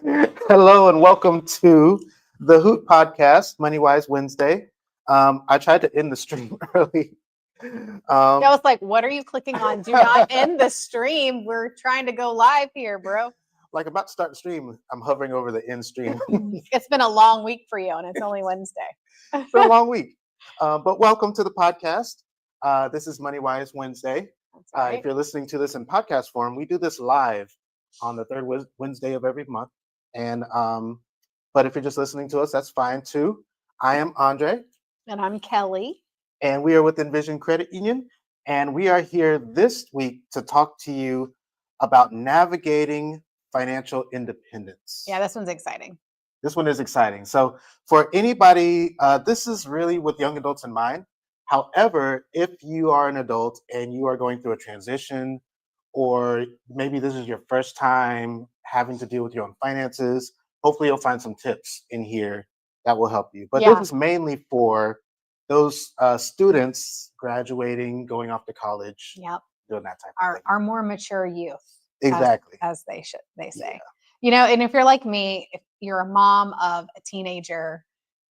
Hello and welcome to the Hoot Podcast, Money Wise Wednesday. I tried to end the stream early. I was like, what are you clicking on? Do not end the stream. We're trying to go live here, bro. Like about to start the stream, I'm hovering over the end stream. It's been a long week for you, and it's only Wednesday. It's been a long week. But welcome to the podcast. This is Money Wise Wednesday. That's right. If you're listening to this in podcast form, we do this live on the third Wednesday of every month. And but if you're just listening to us, that's fine too. I am Andre. And I'm Kelly. And we are with Envision Credit Union. And we are here this week to talk to you about navigating financial independence. Yeah, this one's exciting. This one is exciting. So for anybody, this is really with young adults in mind. However, if you are an adult and you are going through a transition, or maybe this is your first time having to deal with your own finances, hopefully you'll find some tips in here that will help you. But this is mainly for those students graduating, going off to college, doing that type of thing. Our more mature youth. Exactly. As they say. Yeah. You know, and if you're like me, if you're a mom of a teenager,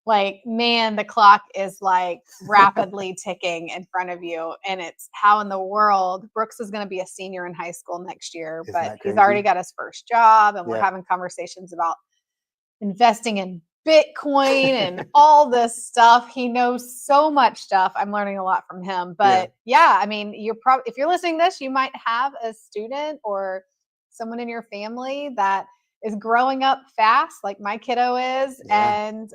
like, man, the clock is like rapidly ticking in front of you. And it's how in the world Brooks is going to be a senior in high school next year, but he's already got his first job. And we're having conversations about investing in Bitcoin and all this stuff. He knows so much stuff. I'm learning a lot from him. But I mean, if you're listening to this, you might have a student or someone in your family that is growing up fast, like my kiddo is, and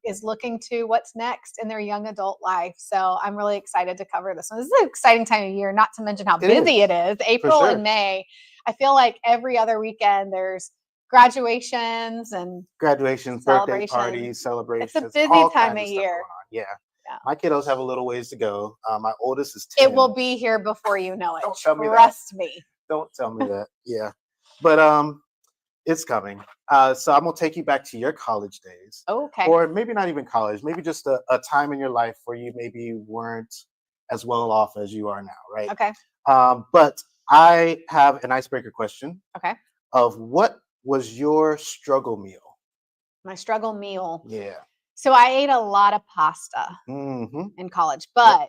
is looking to what's next in their young adult life. So I'm really excited to cover this one. This is an exciting time of year, not to mention how busy it is. April and May. I feel like every other weekend there's graduations, birthday parties, celebrations. It's a busy time of year. Yeah. My kiddos have a little ways to go. My oldest is 10. It will be here before you know it. Don't tell me Trust me. Don't tell me that. Yeah. But it's coming. So I'm gonna take you back to your college days. Okay. Or maybe not even college, maybe just a time in your life where you maybe weren't as well off as you are now, right? Okay. But I have an icebreaker question. Okay. Of what was your struggle meal? My struggle meal. Yeah. So I ate a lot of pasta in college, but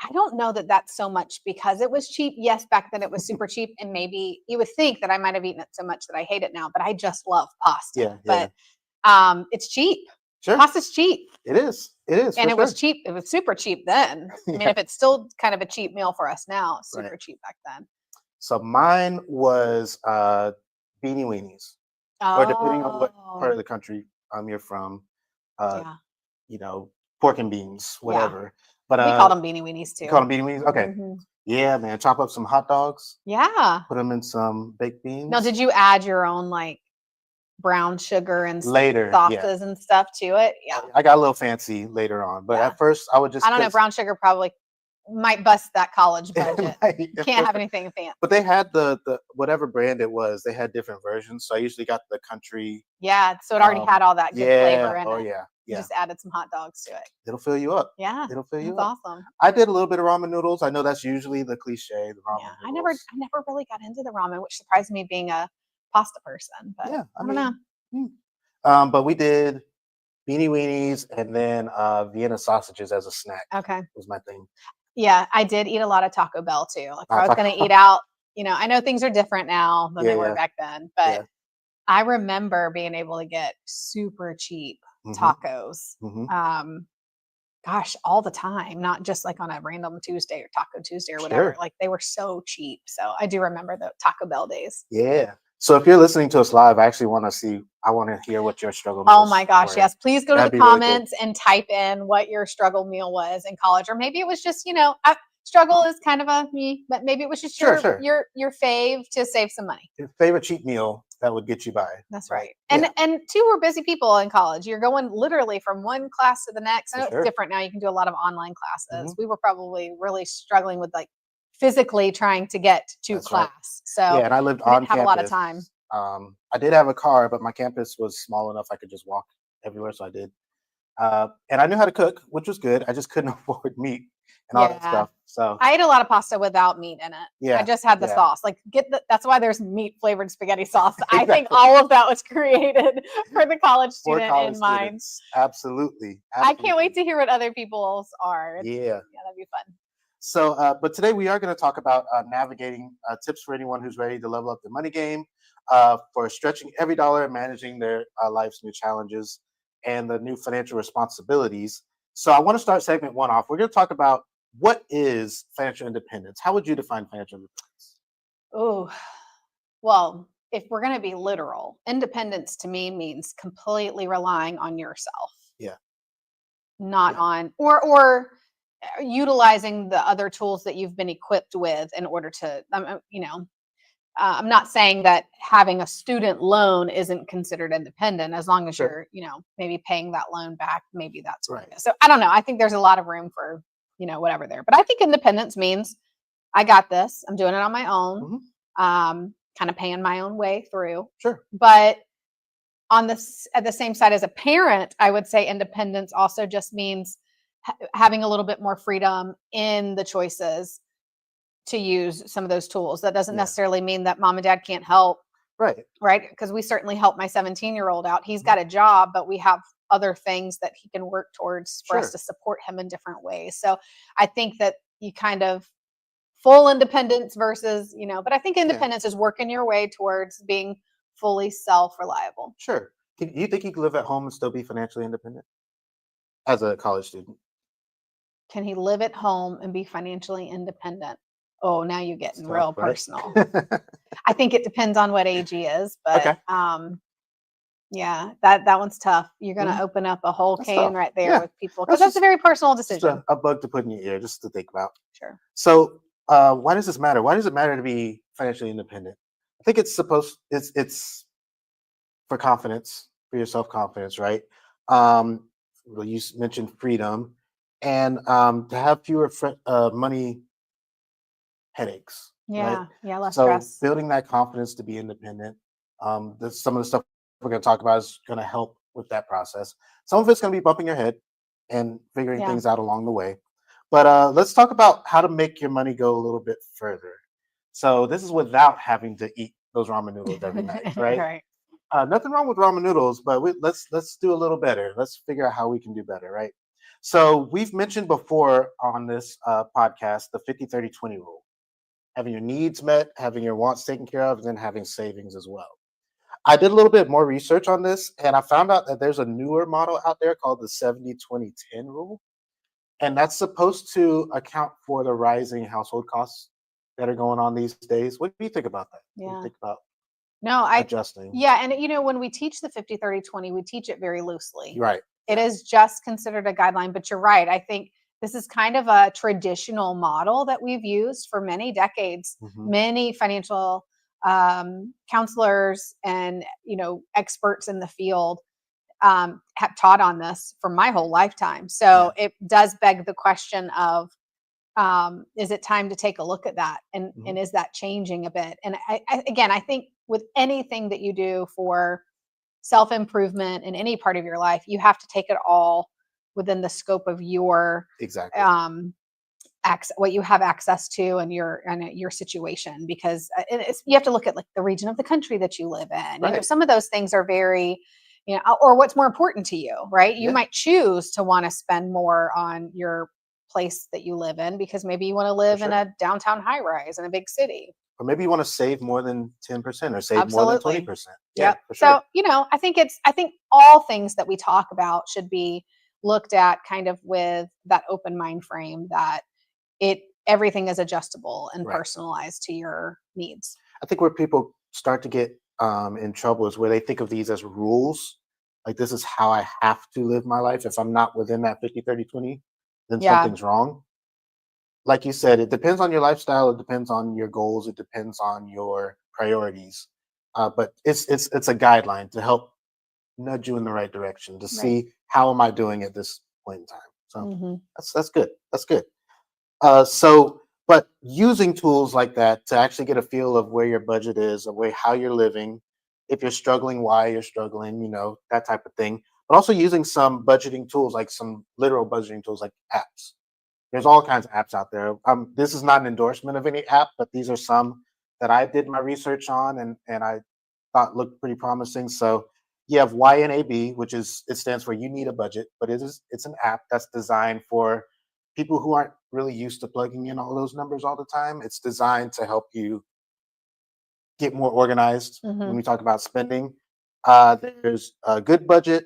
I don't know that that's so much because it was cheap. Yes, back then it was super cheap, and maybe you would think that I might have eaten it so much that I hate it now, but I just love pasta. But it's cheap. Sure. Pasta's cheap. It is. And it was cheap. It was super cheap then. I mean, if it's still kind of a cheap meal for us now, super cheap back then. So mine was Beanie Weenies. Or depending on what part of the country you're from, you know, pork and beans, whatever. But we called them Beanie Weenies too. You call them Beanie Weenies? Okay. Yeah, man. Chop up some hot dogs. Yeah. Put them in some baked beans. Now, did you add your own like brown sugar and sauces and stuff to it? Yeah. I got a little fancy later on, but at first I would just. I don't know. Brown sugar probably might bust that college budget. You can't have anything fancy. But they had the whatever brand it was. They had different versions. So I usually got the country. Yeah. So it already had all that good flavor in it. Oh yeah. You just added some hot dogs to it. It'll fill you up. Yeah. It'll fill you up. Awesome. I did a little bit of ramen noodles. I know that's usually the cliche, the ramen noodles. I never really got into the ramen, which surprised me being a pasta person. But I don't know. But we did Beanie Weenies and then Vienna sausages as a snack. Okay. Was my thing. Yeah, I did eat a lot of Taco Bell too. Like I was going to eat out. You know, I know things are different now than they were back then, but I remember being able to get super cheap tacos. Gosh, all the time, not just like on a random Tuesday or Taco Tuesday or whatever. Like they were so cheap. So I do remember the Taco Bell days. Yeah. So if you're listening to us live, I actually want to hear what your struggle meal. Oh my gosh, yes. Please go to the comments and type in what your struggle meal was in college. Or maybe it was just, you know, struggle is kind of a me, but maybe it was just your fave to save some money. Your favorite cheat meal that would get you by. That's right. And two, we're busy people in college. You're going literally from one class to the next. I know it's different now. You can do a lot of online classes. We were probably really struggling with like physically trying to get to class. Right. So and I lived on campus. Have a lot of time. I did have a car, but my campus was small enough I could just walk everywhere, so I did. And I knew how to cook, which was good. I just couldn't afford meat. and all that Yeah. stuff. So I ate a lot of pasta without meat in it. I yeah, just had the yeah, sauce. Like that's why there's meat flavored spaghetti sauce. I think exactly. all of that was created for the college For student college in mind. students, absolutely, I can't wait absolutely. to hear what other people's are. Yeah. Yeah, that'd be fun. So, but today we are going to talk about navigating tips for anyone who's ready to level up their money game, for stretching every dollar and managing their life's new challenges and the new financial responsibilities. So, I want to start segment one off. We're going to talk about what is financial independence. How would you define financial independence? Oh, well, if we're going to be literal, independence to me means completely relying on yourself, Yeah, not yeah, on or utilizing the other tools that you've been equipped with in order to I'm not saying that having a student loan isn't considered independent as long as sure, you're, maybe paying that loan back. Maybe that's what right. it is. So I don't know. I think there's a lot of room for, whatever there. But I think independence means I got this. I'm doing it on my own, Hmm. kind of paying my own way through. Sure, But on this at the same side as a parent, I would say independence also just means having a little bit more freedom in the choices to use some of those tools. That doesn't yeah, necessarily mean that mom and dad can't help, right. right? Because we certainly help my 17-year-old out. He's Mhm. got a job, but we have other things that he can work towards for us Sure, to support him in different ways. So I think that you kind of full independence versus, but I think yeah, independence is working your way towards being fully self-reliable. sure. You think you can live at home and still be financially independent as a college student? Can he live at home and be financially independent? Oh, now you're It's getting tough, real right? personal. I think it depends on what age he is, but Okay. yeah, that one's tough. You're gonna Mhm. open up a whole That's can tough. right there Yeah. with people because That's that's a very personal just decision. a bug to put in your ear just to think about. Sure. So, why does this matter? Why does it matter to be financially independent? I think it's for confidence, for your self confidence, right? Well, mentioned freedom, and to have fewer money headaches, right? Yeah, yeah, less So, stress. building that confidence to be independent. Some of the stuff we're going to talk about is going to help with that process. Some of it's going to be bumping your head and figuring Yeah. things out along the way. But let's talk about how to make your money go a little bit further. So this is without having to eat those ramen noodles every night, right? Right. Nothing wrong with ramen noodles, but let's do a little better. Let's figure out how we can do better, right? So we've mentioned before on this podcast the 50-30-20 rule: having your needs met, having your wants taken care of, and then having savings as well. I did a little bit more research on this, and I found out that there's a newer model out there called the 70-20-10 rule, and that's supposed to account for the rising household costs that are going on these days. What do you think about that? What do you Yeah. think about No, adjusting? yeah, and when we teach the 50-30-20, we teach it very loosely. Right. It Yeah. is just considered a guideline, but you're right. I think this is kind of a traditional model that we've used for many decades. Hmm. Many financial counselors and experts in the field have taught on this for my whole lifetime. Yeah. So it does beg the question of, is it time to take a look at that, Hmm. and is that changing a bit? And again, I think with anything that you do for self improvement in any part of your life, you have to take it all within the scope of your Exactly. um, what you have access to and your situation, because you have to look at like the region of the country that you live in. Right. Some of those things are very, or what's more important to you, right? You Yeah. might choose to want to spend more on your place that you live in because maybe you want to For live in sure. a downtown high rise in a big city. Or maybe you want to save more than 10% or save more than Absolutely. 20%. Yeah, Yep. for So, sure. I think all things that we talk about should be looked at kind of with that open mind frame that everything is adjustable and Right. personalized to your needs. I think where people start to get in trouble is where they think of these as rules. Like, this is how I have to live my life. If I'm not within that 50-30-20, then Yeah. something's wrong. Like you said, it depends on your lifestyle, it depends on your goals, it depends on your priorities. But it's a guideline to help nudge you in the right direction to Right. see how am I doing at this point in time. So Hmm. that's good. That's good. But using tools like that to actually get a feel of where your budget is, of where how you're living, if you're struggling, why you're struggling, that type of thing. But also using some budgeting tools, like some literal budgeting tools like apps. There's all kinds of apps out there. This is not an endorsement of any app, but these are some that I did my research on and I thought looked pretty promising. So you have YNAB, which is it stands for You Need a Budget, but it's an app that's designed for people who aren't really used to plugging in all those numbers all the time. It's designed to help you get more organized when Hmm. we talk about spending. There's a Good Budget,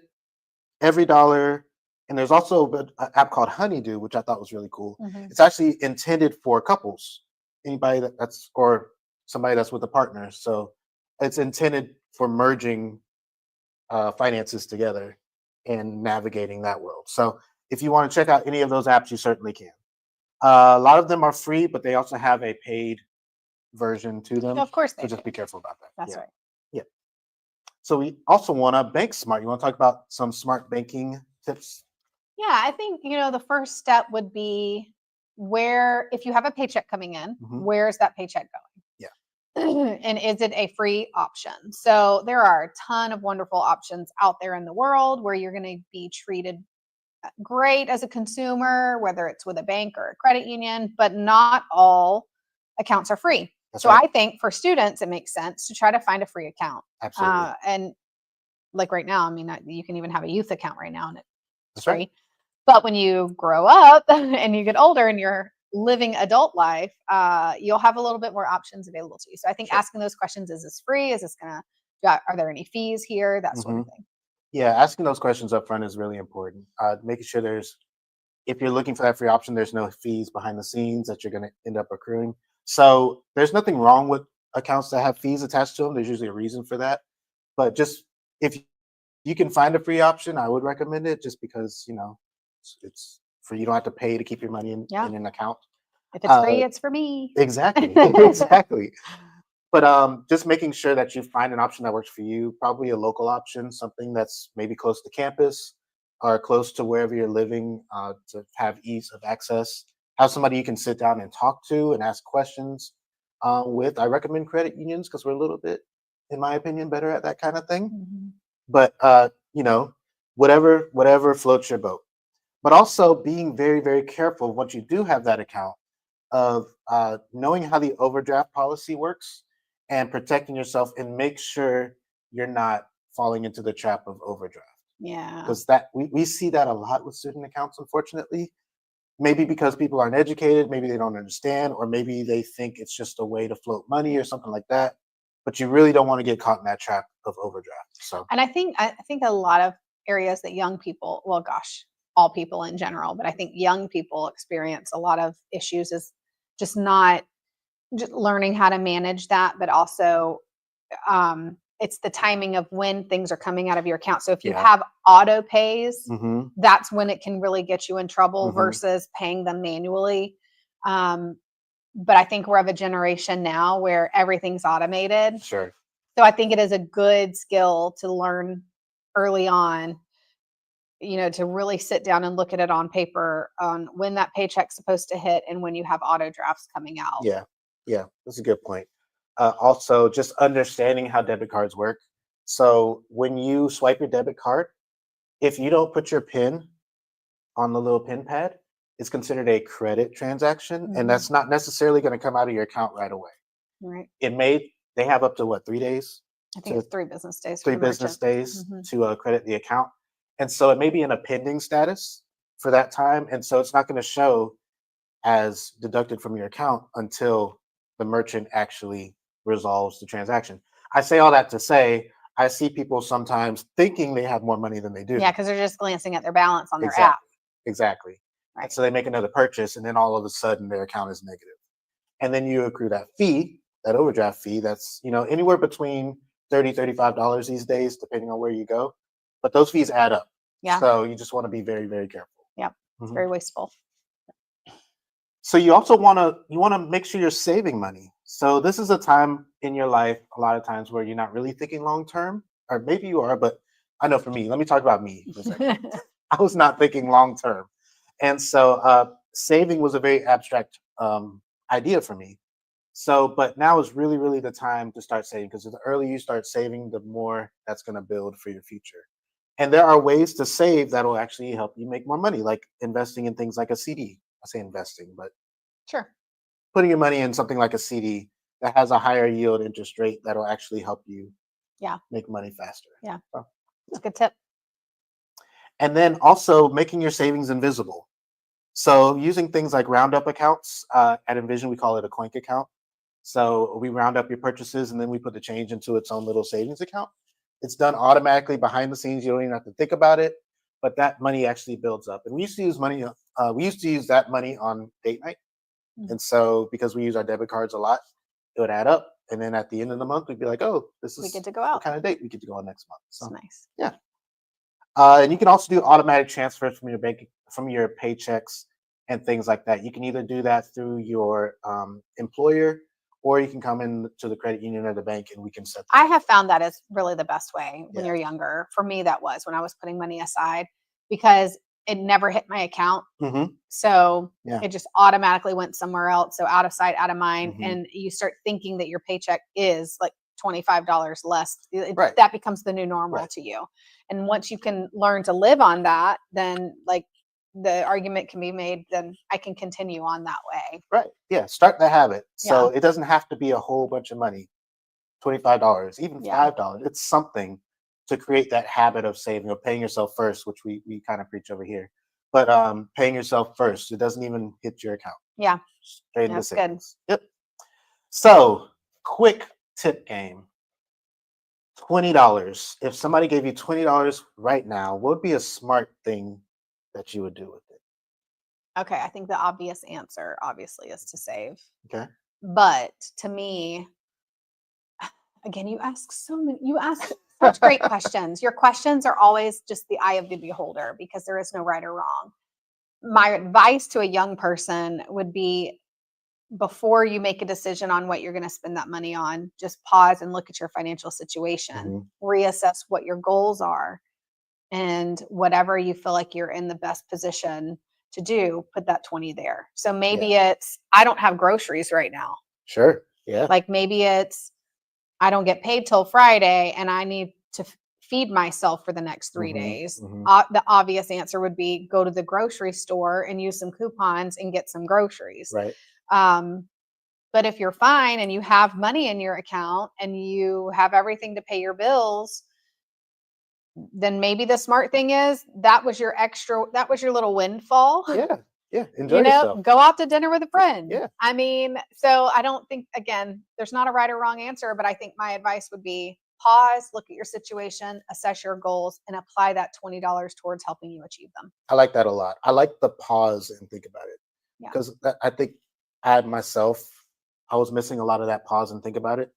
Every Dollar, and there's also an app called Honeydew, which I thought was really cool. Hmm. It's actually intended for couples, anybody that's or somebody that's with a partner. So it's intended for merging finances together and navigating that world. So if you want to check out any of those apps, you certainly can. A lot of them are free, but they also have a paid version to them. Of course So they do. just be careful about that. That's Yeah. right. Yeah. So we also want to bank smart. You want to talk about some smart banking tips? Yeah, I think, the first step would be where, if you have a paycheck coming in, Mhm. where's that paycheck Yeah. going? And is it a free option? So there are a ton of wonderful options out there in the world where you're going to be treated great as a consumer, whether it's with a bank or a credit union, but not all accounts are free. That's So right. I think for students, it makes sense to try to find a free account. Absolutely. And like right now, I mean, you can even have a youth account right now and it's That's free. right. But when you grow up and you get older and you're living adult life, you'll have a little bit more options available to you. So I think Sure. asking those questions: Is this free? Is this are there any fees here? That sort of Mhm. thing. Yeah, asking those questions up front is really important. Making sure if you're looking for that free option, there's no fees behind the scenes that you're going to end up accruing. So there's nothing wrong with accounts that have fees attached to them. There's usually a reason for that. But just if you can find a free option, I would recommend it just because, it's for you don't have to pay to keep your money Yeah. in an account. If it's Uh, free, it's for me. exactly. Exactly. But just making sure that you find an option that works for you, probably a local option, something that's maybe close to campus or close to wherever you're living to have ease of access. Have somebody you can sit down and talk to and ask questions with. I recommend credit unions because we're a little bit, in my opinion, better at that kind of thing. Mhm. But whatever floats your boat. But also being very, very careful once you do have that account of knowing how the overdraft policy works and protecting yourself and make sure you're not falling into the trap of overdraft Yeah. because that we see that a lot with student accounts, unfortunately. Maybe because people aren't educated, maybe they don't understand, or maybe they think it's just a way to float money or something like that. But you really don't want to get caught in that trap of overdraft. So And I think a lot of areas that young people, well, gosh, all people in general, but I think young people experience a lot of issues is just not just learning how to manage that, but also it's the timing of when things are coming out of your account. So if you yeah. have auto pays, Hmm. that's when it can really get you in trouble Hmm. versus paying them manually. Um, but I think we're of a generation now where everything's automated. Sure. So I think it is a good skill to learn early on, to really sit down and look at it on paper on when that paycheck's supposed to hit and when you have auto drafts coming out. Yeah. Yeah. That's a good point. Also, just understanding how debit cards work. So when you swipe your debit card, if you don't put your PIN on the little PIN pad, it's considered a credit transaction, and Mhm. that's not necessarily going to come out of your account right away. Right. They have up to what, 3 days I think to it's 3 business days for three the business merchant. days Mhm. to credit the account. And so it may be in a pending status for that time. And so it's not going to show as deducted from your account until the merchant actually resolves the transaction. I say all that to say, I see people sometimes thinking they have more money than they do. Yeah, because 'cause they're just glancing at their balance on their app. Exactly. Exactly. And Right. so they make another purchase, and then all of a sudden their account is negative. And then you accrue that fee, that overdraft fee, that's anywhere between $30, $35 these days, depending on where you go. But those fees add up. Yeah. So you just want to be very, very careful. Yep. It's Mhm. very wasteful. So you also want to make sure you're saving money. So this is a time in your life, a lot of times where you're not really thinking long term, or maybe you are, but I know for me, let me talk about me for a second. I was not thinking long term. And so saving was a very abstract idea for me. So, but now is really, really the time to start saving because the earlier you start saving, the more that's going to build for your future. And there are ways to save that will actually help you make more money, like investing in things like a CD. I say investing, but Sure. putting your money in something like a CD that has a higher yield interest rate that'll actually help you Yeah. make money faster. Yeah. So, It's a good tip. and then also making your savings invisible. So using things like roundup accounts at Envision, we call it a Coink account. So we round up your purchases and then we put the change into its own little savings account. It's done automatically behind the scenes. You don't even have to think about it, but that money actually builds up. And we used to use money. We used to use that money on date night, Mm. and so because we use our debit cards a lot, it would add up. And then at the end of the month, we'd be like, "Oh, this We is get to go what out. kind of date we get to go on next month." It's So nice. yeah. And you can also do automatic transfers from your bank, from your paychecks, and things like that. You can either do that through your employer, or you can come in to the credit union or the bank, and we can set that I up. have found that is really the best way when Yeah. you're younger. For me, that was when I was putting money aside because it never hit my account. Mm-hmm. So Yeah. it just automatically went somewhere else. So out of sight, out of mind. Mhm. And you start thinking that your paycheck is like $25 less. Right. That becomes the new normal Right. to you. And once you can learn to live on that, then like the argument can be made, then I can continue on that way. Right. Yeah. Start the habit. So Yeah. it doesn't have to be a whole bunch of money, $25, even Yeah. $5. It's something to create that habit of saving or paying yourself first, which we kind of preach over here. But paying yourself first, it doesn't even hit your account. Yeah. Straight into That's good. savings. Yep. So quick tip game. $20. If somebody gave you $20 right now, what would be a smart thing that you would do with it? Okay. I think the obvious answer, obviously, is to save. Okay. But to me, again, you ask such great questions. Your questions are always just the eye of the beholder because there is no right or wrong. My advice to a young person would be before you make a decision on what you're going to spend that money on, just pause and look at your financial situation, Mhm. reassess what your goals are, and whatever you feel like you're in the best position to do, put that 20 there. So maybe it's, I don't have groceries right now. Sure. Yeah. Like maybe it's, I don't get paid till Friday and I need to feed myself for the next 3 Mhm, days. mhm. The obvious answer would be go to the grocery store and use some coupons and get some groceries. Right. Um, but if you're fine and you have money in your account and you have everything to pay your bills, then maybe the smart thing is that was your little windfall. Yeah. Yeah. Enjoy You know, yourself. go out to dinner with a friend. Yeah. I mean, so I don't think, again, there's not a right or wrong answer, but I think my advice would be pause, look at your situation, assess your goals, and apply that $20 towards helping you achieve them. I like that a lot. I like the pause and think about it Yeah. because I think I myself, I was missing a lot of that pause and think about it.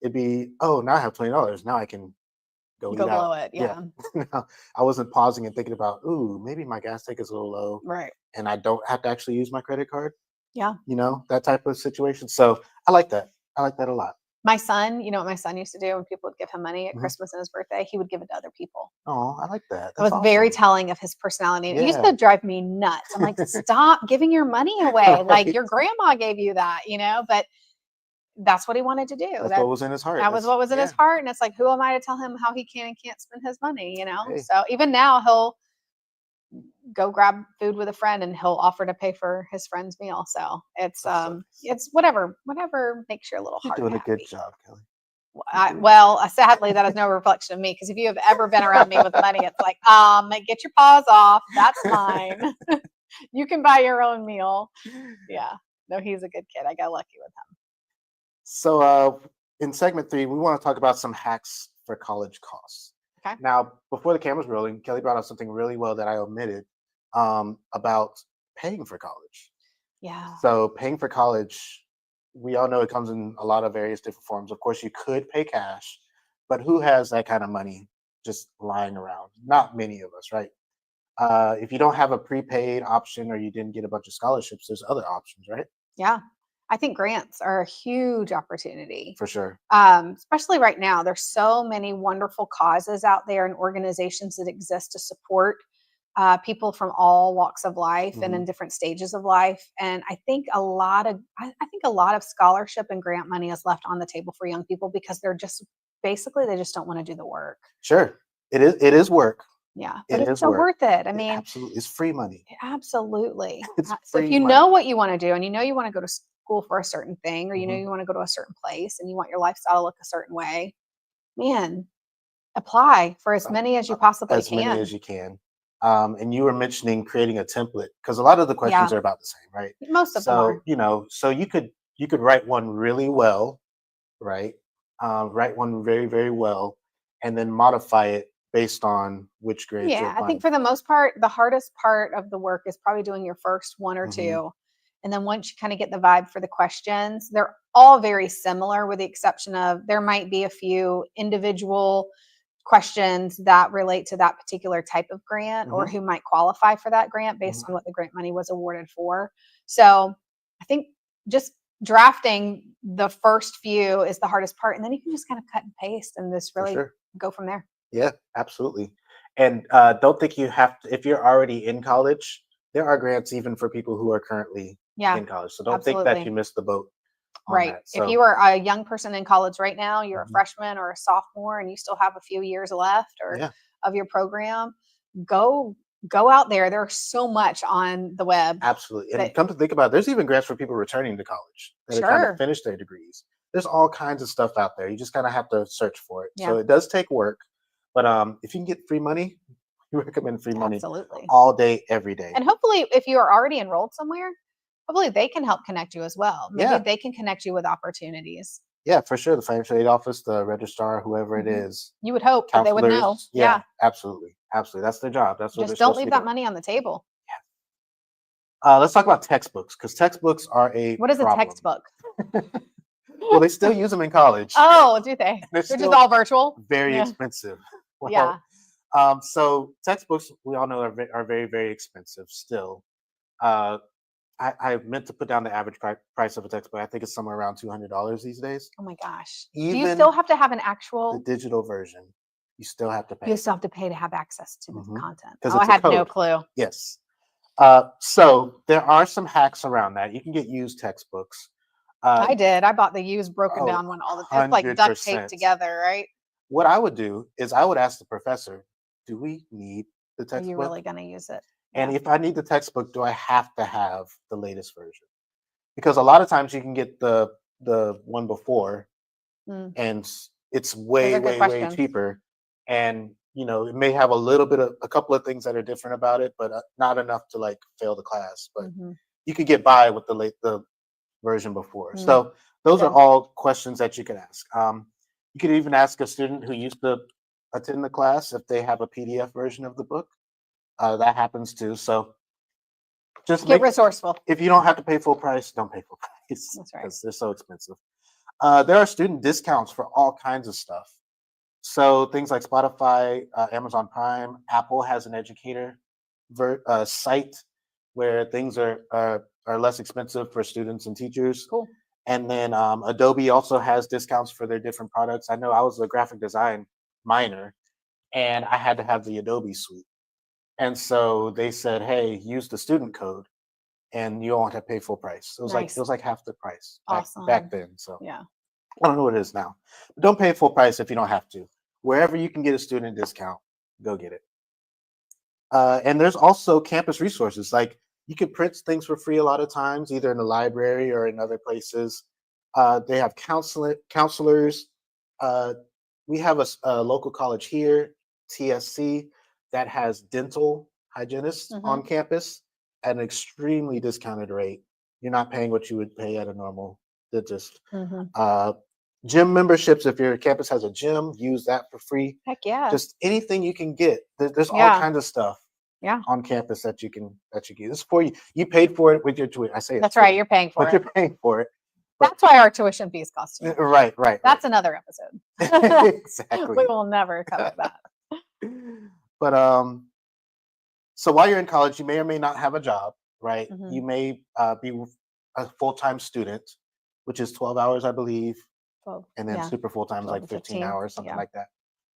It'd be, oh, now I have $20. Now I can go Go eat out. blow it. Yeah. No, I wasn't pausing and thinking about, ooh, maybe my gas tank is a little low Right. and I don't have to actually use my credit card. Yeah. That type of situation. So I like that. I like that a lot. My son, you know what my son used to do when people would give him money at Mhm. Christmas and his birthday? He would give it to other people. Oh, I like that. That was That's very awesome. telling of his personality. It used Yeah. to drive me nuts. I'm like, stop giving your money away. Like Right. your grandma gave you that, but that's what he wanted to do. That's what was in his heart. That was That's what was in his yeah. heart. And it's like, who am I to tell him how he can and can't spend his money? Hey. So even now he'll go grab food with a friend and he'll offer to pay for his friend's meal. So it's That's so nice. it's whatever makes your little You're heart doing a good happy. job, Kelly. Sadly, that is no reflection of me because if you have ever been around me with money, it's like, get your paws off. That's mine. You can buy your own meal. Yeah. No, he's a good kid. I got lucky with him. So in segment 3, we want to talk about some hacks for college costs. Okay. Now, before the camera's rolling, Kelly brought up something really well that I omitted about paying for college. Yeah. So paying for college, we all know it comes in a lot of various different forms. Of course, you could pay cash, but who has that kind of money just lying around? Not many of us, right? If you don't have a prepaid option or you didn't get a bunch of scholarships, there's other options, right? Yeah. I think grants are a huge opportunity. For sure. Especially right now. There's so many wonderful causes out there and organizations that exist to support people from all walks of life and in different stages of life. And I think a lot of scholarship and grant money is left on the table for young people because they just don't want to do the work. Sure. It is work. Yeah, It but it's is so work. worth it. I It mean, absolutely, it's free money. absolutely. It's So if free you money. know what you want to do and you know you want to go to school for a certain thing, or you know Mhm. you want to go to a certain place and you want your lifestyle to look a certain way, man, apply for as Uh, many as you possibly as many can. as you can. And you were mentioning creating a template because a lot of the questions Yeah, are about the same, right? most of them So, are. so you could write one really well, right? Write one very, very well, and then modify it based on which grades you're Yeah, I think applying for the for. most part, the hardest part of the work is probably doing your first one or Hmm. two. And then once you kind of get the vibe for the questions, they're all very similar, with the exception of there might be a few individual questions that relate to that particular type of grant or Hmm. who might qualify for that grant based Hmm. on what the grant money was awarded for. So I think just drafting the first few is the hardest part. And then you can just kind of cut and paste and just For really sure. go from there. Yeah, absolutely. And don't think you have to, if you're already in college, there are grants even for people who are currently Yeah, in college. So don't think that absolutely. you missed the boat on Right. that. If you So, are a young person in college right now, you're a mhm, freshman or a sophomore and you still have a few years left or yeah, of your program, go go out there. There's so much on the web absolutely. And that come to think about it, there's even grants for people returning to college that are trying to sure. finish their degrees. There's all kinds of stuff out there. You just kind of have to search for it. So Yeah, it does take work, but if you can get free money, we recommend free money absolutely. all day, every day. And hopefully if you are already enrolled somewhere, hopefully they can help connect you as well. Maybe Yeah, they can connect you with opportunities. yeah, for sure. The financial aid office, the registrar, whoever it Mhm. is, You would hope that they would know. counselors. Yeah, Yeah. absolutely, absolutely. That's their job. That's what they're Just don't supposed to leave be that doing. money on the table. Let's talk about textbooks because textbooks are a What is a problem. textbook? Well, they still use them in college. Oh, do they? They're They're just still all virtual? very Yeah. expensive. Well, Yeah. so textbooks we all know are very, very expensive still. Uh, I meant to put down the average price of a textbook. I think it's somewhere around $200 these days. Oh my gosh. Do you still Even have to have an the actual digital version, you still have to you pay still have to pay to have access to the content? because Oh, I it's a had no code. clue. Yes. So there are some hacks around that. You can get used textbooks. Uh, I did. I bought the used broken oh, down one all the it's like duct taped 100%. together, right? What I would do is I would ask the professor, do we need the Are you textbook? really gonna use it? And Yeah. if I need the textbook, do I have to have the latest version? Because a lot of times you can get the one before Mm, and it's those way, are good way, way questions. cheaper. And it may have a couple of things that are different about it, but not enough to like fail the class. But Mhm. you could get by with the version before. Mm, So those are good. all questions that you can ask. You could even ask a student who used to attend the class if they have a PDF version of the book. That happens too. So just Get make resourceful. if you don't have to pay full price, don't pay full price That's right. because they're so expensive. There are student discounts for all kinds of stuff. So things like Spotify, Amazon Prime, Apple has an educator site where things are less expensive for students and teachers. Cool. And then Adobe also has discounts for their different products. I know I was a graphic design minor, and I had to have the Adobe suite. And so they said, "Hey, use the student code, and you won't have to pay full price." It Nice. was like half the price back Awesome. then. So Yeah. I don't know what it is now. But don't pay full price if you don't have to. Wherever you can get a student discount, go get it. And there's also campus resources. Like you can print things for free a lot of times, either in the library or in other places. They have counselors. Uh, we have a local college here, TSC, that has dental hygienists on Mhm. campus at an extremely discounted rate. You're not paying what you would pay at a normal dentist. Mhm. Uh, Gym memberships, if your campus has a gym, use that for free. Heck yeah. Just anything you can get. There's all Yeah. kinds of stuff Yeah. on campus that you get. It's for you. You paid for it with your tuition. I say it's That's for right. you, You're paying for but you're it. paying for it. But That's why our tuition fees cost too much. right, right, right. That's another episode. We Exactly. will never cover that. But so while you're in college, you may or may not have a job, right? You Mhm. may be a full-time student, which is 12 hours, I believe, 12. and then Yeah. super full-time is 12 like to 15 15. hours, something Yeah. like that.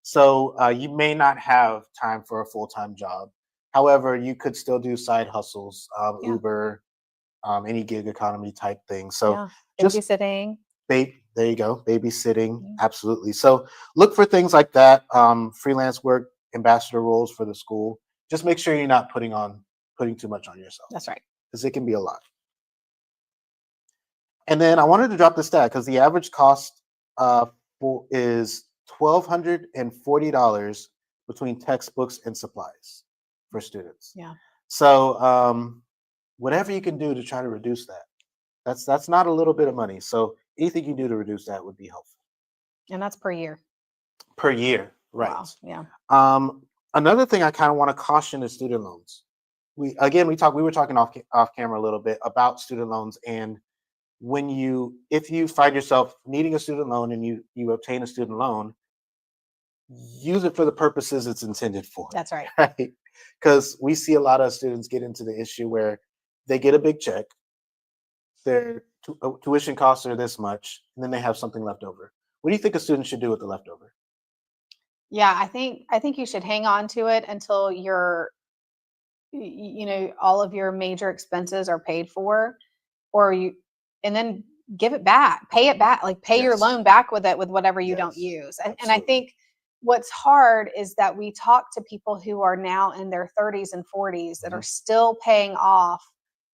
So you may not have time for a full-time job. However, you could still do side hustles, Yeah. Uber, any gig economy type thing. So Yeah. just Babysitting. there you go, babysitting, Yeah. absolutely. So look for things like that, freelance work, ambassador roles for the school, just make sure you're not putting too much on yourself, That's right. because it can be a lot. And then I wanted to drop the stat because the average cost is $1,240 between textbooks and supplies for students. Yeah. So whatever you can do to try to reduce that. That's not a little bit of money. So anything you do to reduce that would be helpful. And that's per year. Per year, right? Wow. Yeah. Another thing I kind of want to caution is student loans. We were talking off camera a little bit about student loans, and if you find yourself needing a student loan and you obtain a student loan, use it for the purposes it's intended for. That's right. Right? Because we see a lot of students get into the issue where they get a big check, their tuition costs are this much, and then they have something left over. What do you think a student should do with the leftover? Yeah, I think you should hang on to it until all of your major expenses are paid for, and then give it back, pay it back, like pay your Yes. loan back with whatever you don't Yes, use. And I absolutely. think what's hard is that we talk to people who are now in their 30s and 40s that are Mhm. still paying off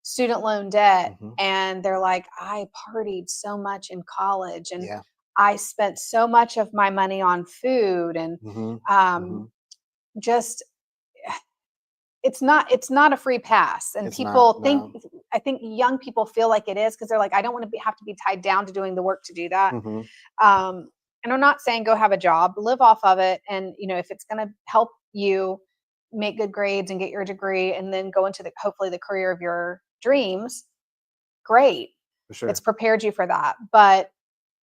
student loan debt, Mhm. and they're like, I partied so much in college, and Yeah. I spent so much of my money on food, and Mhm. um, Mhm. just it's not a free pass. And It's not. people think, No. I think young people feel like it is, because they're like, I don't want to have to be tied down to doing the work to do that. Mhm. um, and I'm not saying go have a job, live off of it, and if it's going to help you make good grades and get your degree and then go into hopefully the career of your dreams, great. For sure. It's prepared you for that. But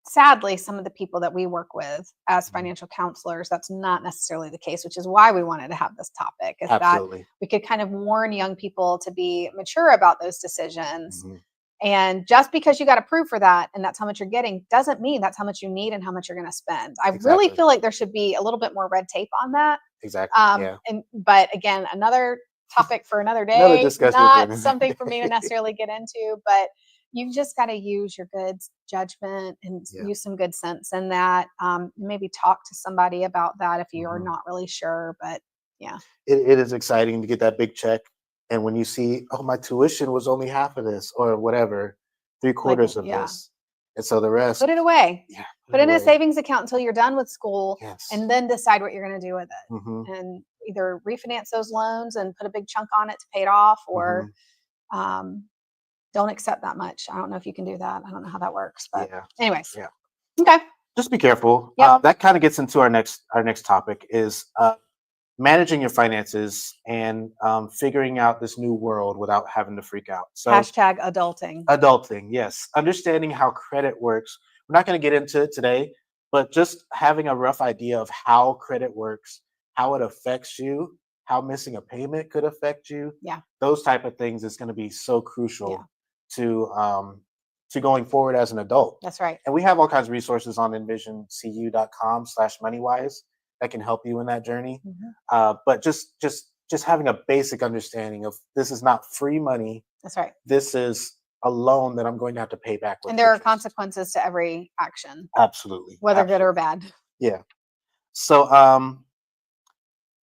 sadly, some of the people that we work with as Mhm. financial counselors, that's not necessarily the case, which is why we wanted to have this topic, is that Absolutely. we could kind of warn young people to be mature about those decisions. Mhm. And just because you got approved for that and that's how much you're getting doesn't mean that's how much you need and how much you're going to spend. I really Exactly. feel like there should be a little bit more red tape on that. Exactly. Yeah. But again, another topic for another Another day, discussion for not another something for me to day. necessarily get into, but you just got to use your good judgment and Yeah. use some good sense in that. Maybe talk to somebody about that if you're Mhm. not really sure, but yeah, It is exciting to get that big check, and when you see, oh, my tuition was only half of this, or whatever, three like, quarters of yeah, this, and so the rest, put it away. yeah, put Put it it in a away. savings account until you're done with school, Yes. and then decide what you're going to do with Hmm. it. And either refinance those loans and put a big chunk on it to pay it off, or Hmm. um, don't accept that much. I don't know if you can do that. I don't know how that works, but Yeah. anyways, Yeah. okay. Just be careful. Yep. That kind of gets into our next topic is managing your finances and figuring out this new world without having to freak out. So Hashtag adulting. adulting, yes. Understanding how credit works. We're not going to get into it today, but just having a rough idea of how credit works, how it affects you, how missing a payment could affect you. Yeah. Those type of things is going to be so Yeah. crucial to going forward as an adult. That's right. And we have all kinds of resources on envisioncu.com/moneywise that can help you in that journey. Mhm. But just having a basic understanding of this is not free money. That's right. This is a loan that I'm going to have to pay back with And there are interest. consequences to every action, Absolutely. whether good or Absolutely. bad. Yeah. So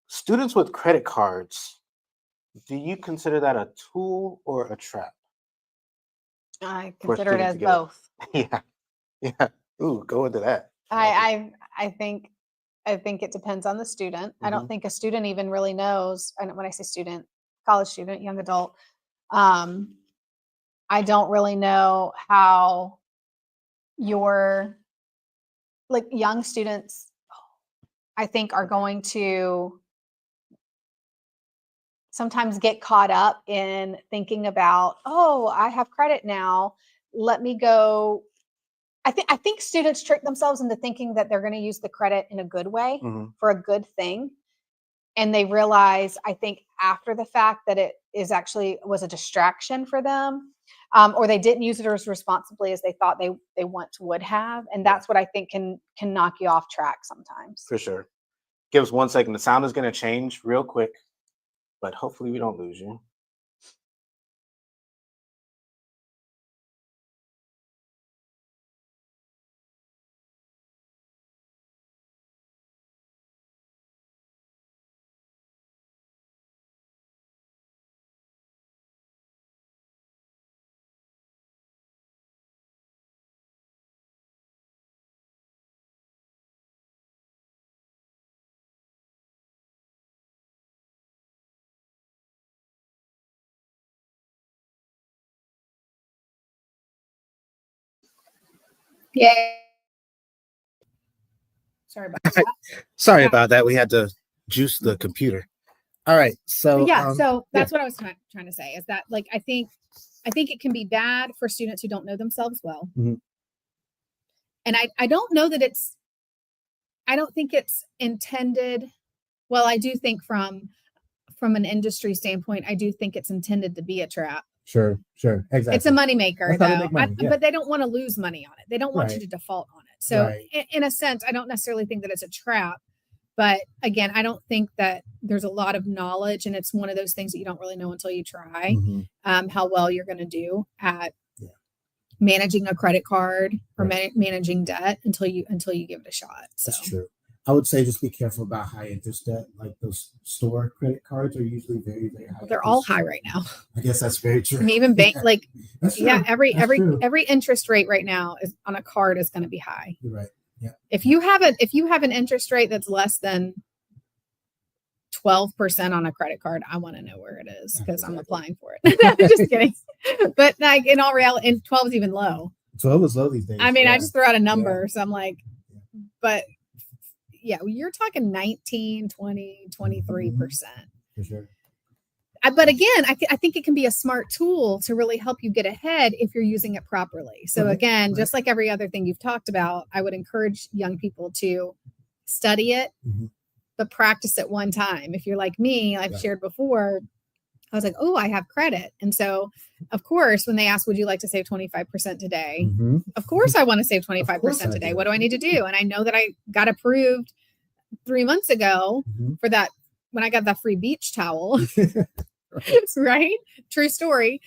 students with credit cards, do you consider that a tool or a trap I for a consider it student as to get it? both. Yeah. Yeah. Ooh, go into that. I like it. I think it depends on the student. I don't Mhm. think a student even really knows. And when I say student, college student, young adult, um, I don't really know how your like young students, I think, are going to sometimes get caught up in thinking about, oh, I have credit now. Let me go. I think students trick themselves into thinking that they're going to use the credit in a good way Mhm. for a good thing. And they realize, I think, after the fact, that it is actually was a distraction for them, or they didn't use it as responsibly as they thought they once would have. And Yeah, that's what I think can knock you off track sometimes. for sure. Give us 1 second. The sound is going to change real quick, but hopefully we don't lose you. Yeah. Sorry about that. Sorry Yeah. about that. We had to juice the computer. All right. So Yeah, so that's what I was trying to say is that, like, I think it can be bad for students who don't know themselves well. Mhm. And I don't know that I don't think it's intended. Well, I do think from an industry standpoint, I do think it's intended to be a trap. Sure, exactly. It's a moneymaker, That's how they though. make money, yeah. But they don't want to lose money on it. They don't want you Right. to default on it. So, Right. in a sense, I don't necessarily think that it's a trap. But again, I don't think that there's a lot of knowledge, and it's one of those things that you don't really know until you try Mhm. how well you're going to do at Yeah. managing a credit card or Right. managing debt until you give it a shot. So That's true. I would say just be careful about high interest debt. Like those store credit cards are usually very, very high. they're all interest. high right now. I guess that's very true. I mean, even bank, like, That's true. yeah, That's true. every interest rate right now is on a card is going to be high. You're right. Yeah. If you have an interest rate that's less than 12% on a credit card, I want to know where it is because I'm applying for it. I'm just kidding. But like in all reality, and 12 is even low. 12 is low these days. I mean, yeah. I just threw out a number. So I'm like, but yeah, you're talking 19, 20, 23%. For sure. But again, I think it can be a smart tool to really help you get ahead if you're using it properly. So Right, again, right. just like every other thing you've talked about, I would encourage young people to study it, Mhm. but practice it one time. If you're like me, I've Right. shared before, I was like, oh, I have credit. And so, of course, when they ask, would you like to save 25% today? Mhm. Of course, I want to save Of course 25% I today. do. What do I need to do? And I know that I got approved 3 months ago Mhm. for that when I got that free beach towel. Right. Right? True story.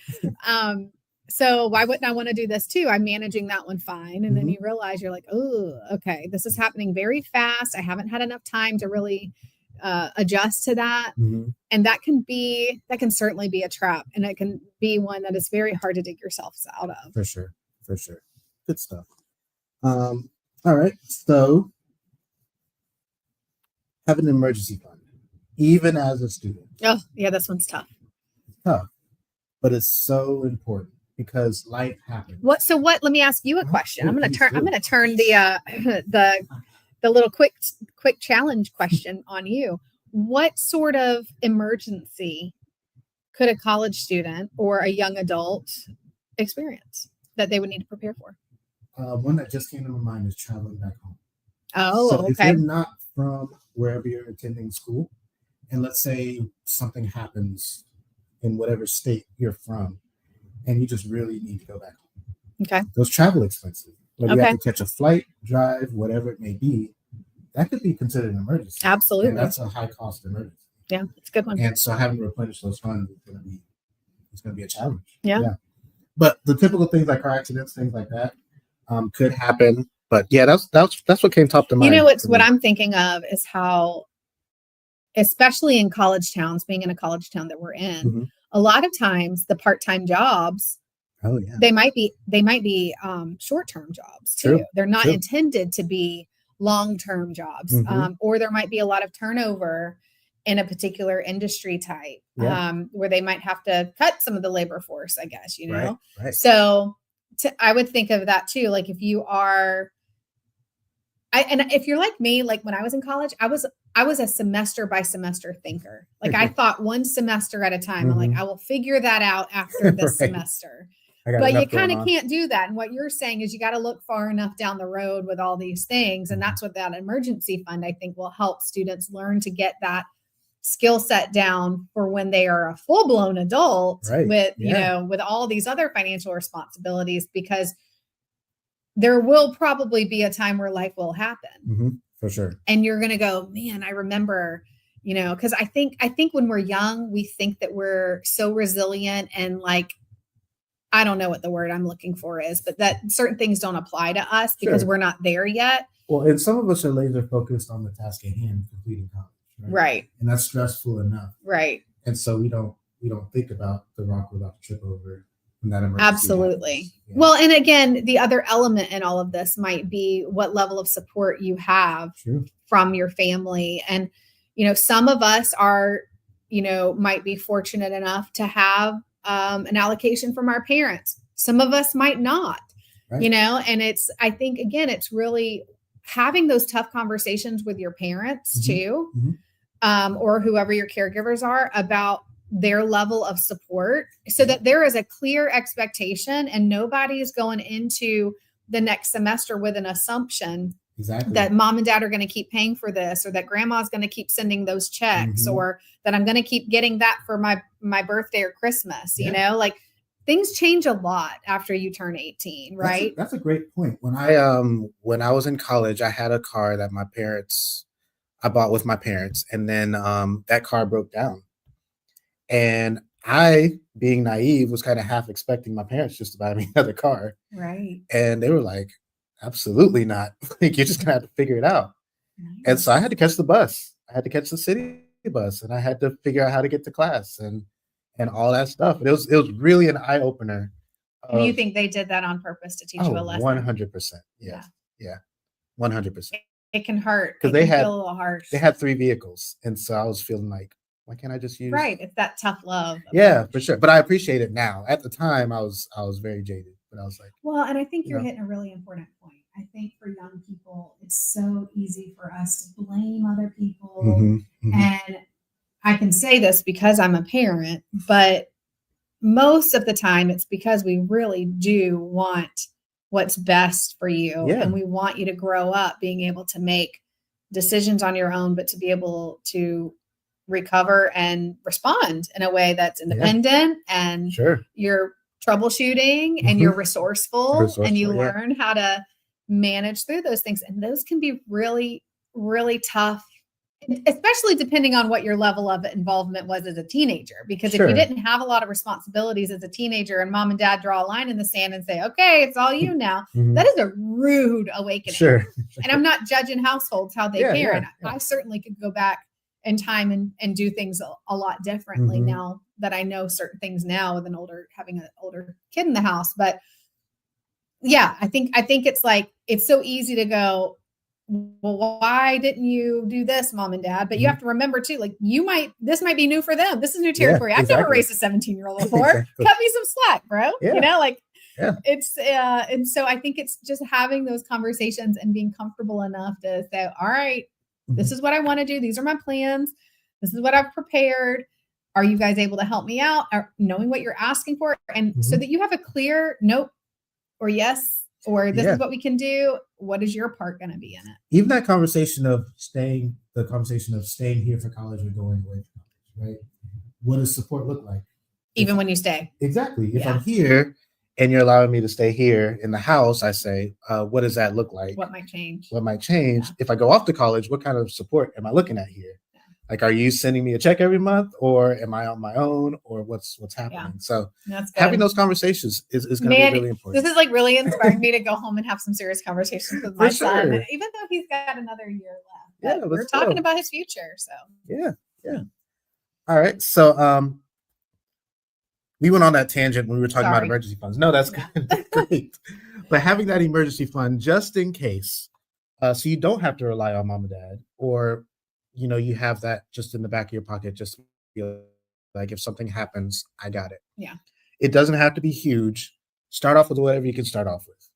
So why wouldn't I want to do this too? I'm managing that one fine. And then Mhm. you realize you're like, oh, okay, this is happening very fast. I haven't had enough time to really adjust to that. Mhm. And that can certainly be a trap. And it can be one that is very hard to dig yourselves out of. For sure. For sure. Good stuff. All right. So have an emergency fund, even as a student. Oh, yeah, this one's tough. Tough, but it's so important because life happens. Let me ask you a question. I'm Oh, going please to do. turn the little quick challenge question on you. What sort of emergency could a college student or a young adult experience that they would need to prepare for? One that just came to my mind is traveling back home. Oh, So if okay. you're not from wherever you're attending school, and let's say something happens in whatever state you're from, and you just really need to go back home. Okay. Those travel expenses, whether you Okay. have to catch a flight, drive, whatever it may be, that could be considered an emergency. Absolutely. And that's a high cost emergency. Yeah, it's a good one. And so having to replenish those funds is going to be a challenge. Yeah. But the typical things like car accidents, things like that, could happen. But yeah, that's what came top to mind. You know, for it's what me. I'm thinking of is how, especially in college towns, being in a college town that we're in, Mhm. a lot of times the part-time jobs, Oh yeah. they might be short-term jobs too. True, They're not true. intended to be long-term jobs. Mhm. Or there might be a lot of turnover in a particular industry type, Yeah. where they might have to cut some of the labor force, I guess, you know? Right. So I would think of that too. Like if you are, and if you're like me, like when I was in college, I was a semester by semester thinker. Like I thought one semester at a time. I'm like, Mhm. I will figure that out after this Right. semester. I got But you enough going kind of on. can't do that. And what you're saying is you got to look far enough down the road with all these things. And that's what that emergency fund, I think, will help students learn to get that skill set down for when they are a full-blown adult Right. with, Yeah. with all these other financial responsibilities, because there will probably be a time where life will happen. Mhm. For sure. And you're going to go, man, I remember, because I think when we're young, we think that we're so resilient and like, I don't know what the word I'm looking for is, but that certain things don't apply to us because Sure. we're not there yet. Well, and some of us are laser focused on the task at hand, completing college. Right. And that's stressful enough. Right. And so we don't think about the rock we're about to trip over when that emergency Absolutely. happens. Yeah. Well, and again, the other element in all of this might be what level of support you have True. from your family. And, some of us are, might be fortunate enough to have an allocation from our parents. Some of us might not. Right. you know, and I think, again, it's really having those tough conversations with your parents too, or whoever your caregivers are, about their level of support, so that there is a clear expectation and nobody's going into the next semester with an assumption Exactly. that mom and dad are going to keep paying for this, or that grandma's going to keep sending those checks, or that I'm going to keep getting that for my birthday or Christmas. You know, like, things change a lot after you turn 18, right? That's a great point. When I was in college, I had a car that I bought with my parents, and then that car broke down. And I, being naive, was kind of half expecting my parents just to buy me another car. Right. And they were like, absolutely not. Like, you're just gonna have to figure it out. And so I had to catch the bus. I had to catch the city bus, and I had to figure out how to get to class and all that stuff. And it was really an eye opener. And you think they did that on purpose to teach you a lesson? 100%. Yes. Yeah. 100%. It can hurt. Because they feel a little harsh. They had 3 vehicles. And so I was feeling like, why can't I just use? Right. It's that tough love. Yeah, for sure. But I appreciate it now. At the time, I was very jaded, but I was like, well, and I think you're hitting a really important point. I think for young people, it's so easy for us to blame other people. And I can say this because I'm a parent, but most of the time it's because we really do want what's best for you. Yeah. And we want you to grow up being able to make decisions on your own, but to be able to recover and respond in a way that's independent and you're troubleshooting and you're resourceful and you learn how to manage through those things. And those can be really, really tough, especially depending on what your level of involvement was as a teenager. Because if you didn't have a lot of responsibilities as a teenager and mom and dad draw a line in the sand and say, okay, it's all you now, that is a rude awakening. And I'm not judging households, how they parent. I certainly could go back in time and do things a lot differently now that I know certain things now with having an older kid in the house. But yeah, I think it's like, it's so easy to go, well, why didn't you do this, mom and dad? But you have to remember too, like, this might be new for them. This is new territory. I've never raised a 17-year-old before. Cut me some slack, bro. You know, like, it's and so I think it's just having those conversations and being comfortable enough to say, all right, this is what I want to do. These are my plans. This is what I've prepared. Are you guys able to help me out? Or knowing what you're asking for, and so that you have a clear nope or yes, or this is what we can do. What is your part going to be in it? Even that conversation of staying here for college or going away from college, right? What does support look like? Even when you stay. Exactly. If I'm here and you're allowing me to stay here in the house, I say, what does that look like? What might change? Yeah. If I go off to college, what kind of support am I looking at here? Yeah. Like, are you sending me a check every month, or am I on my own, or what's happening? Yeah. So having those conversations is going to be really important. This is like really inspiring me to go home and have some serious conversations with my son, even though he's got another year left. But we're talking about his future. So yeah. All right. So we went on that tangent when we were talking about emergency funds. No, that's good. Great. But having that emergency fund just in case, so you don't have to rely on mom and dad, or, you know, you have that just in the back of your pocket, just to feel like if something happens, I got it. Yeah. It doesn't have to be huge. Start off with whatever you can start off with.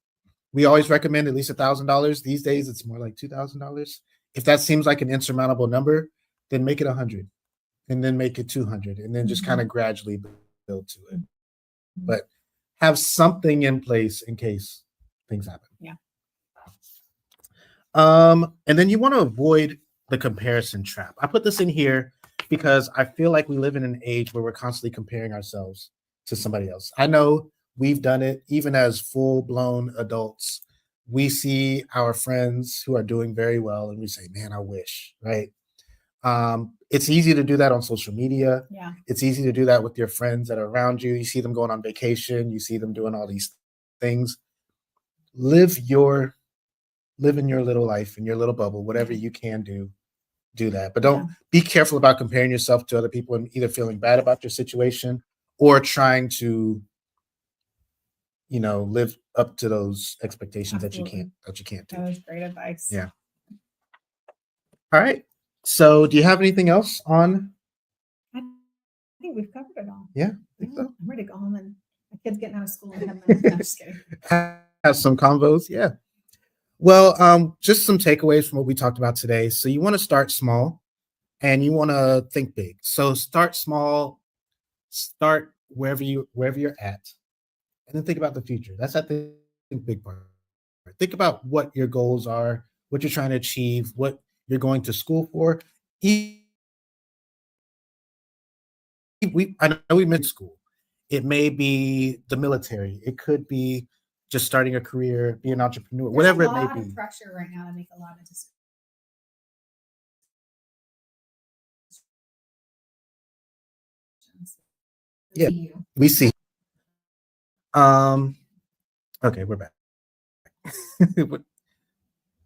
We always recommend at least $1,000. These days, it's more like $2,000. If that seems like an insurmountable number, then make it 100, and then make it 200, and then just kind of gradually build to it. But have something in place in case things happen. Yeah. And then you want to avoid the comparison trap. I put this in here because I feel like we live in an age where we're constantly comparing ourselves to somebody else. I know we've done it even as full-blown adults. We see our friends who are doing very well and we say, man, I wish, right? It's easy to do that on social media. Yeah. It's easy to do that with your friends that are around you. You see them going on vacation. You see them doing all these things. Live in your little life, in your little bubble, whatever you can do that. But don't be careful about comparing yourself to other people and either feeling bad about your situation or trying to, you know, live up to those expectations that you can't do. That was great advice. Yeah. All right. So do you have anything else on? I think we've covered it all. Yeah, I think so. I'm ready to go home and my kid's getting out of school and have my no, just kidding. have some convos. Yeah. Well, just some takeaways from what we talked about today. So you want to start small and you want to think big. So start small, start wherever you're at, and then think about the future. That's I think big part. Think about what your goals are, what you're trying to achieve, what you're going to school for. E- I know we mentioned school. It may be the military. It could be just starting a career, be an entrepreneur, There's whatever a it may lot be. of pressure right now to make a lot of decisions. Yeah. You. We see. Okay, we're back. we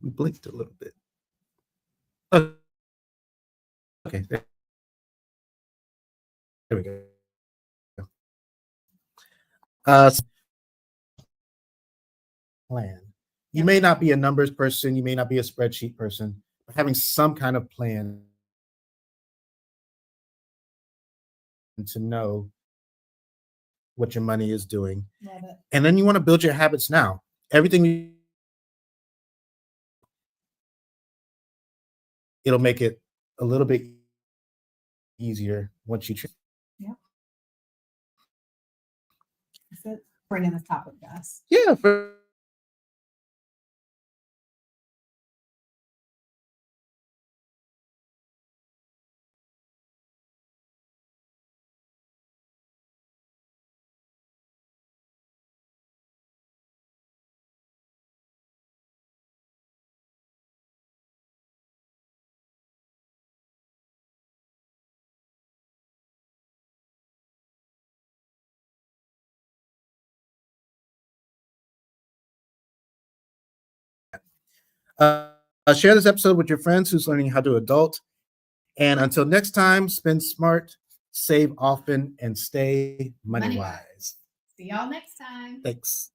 blinked a little bit. Okay, there we go. Plan. You may not be a numbers person, you may not be a spreadsheet person, but having some kind of plan to know what your money is doing. Love it. And then you want to build your habits now. Everything it'll make it a little bit easier once you That's it. Bringing this topic to us. yeah, for share this episode with your friends who's learning how to adult. And until next time, spend smart, save often, and stay money wise. See y'all next time. Thanks.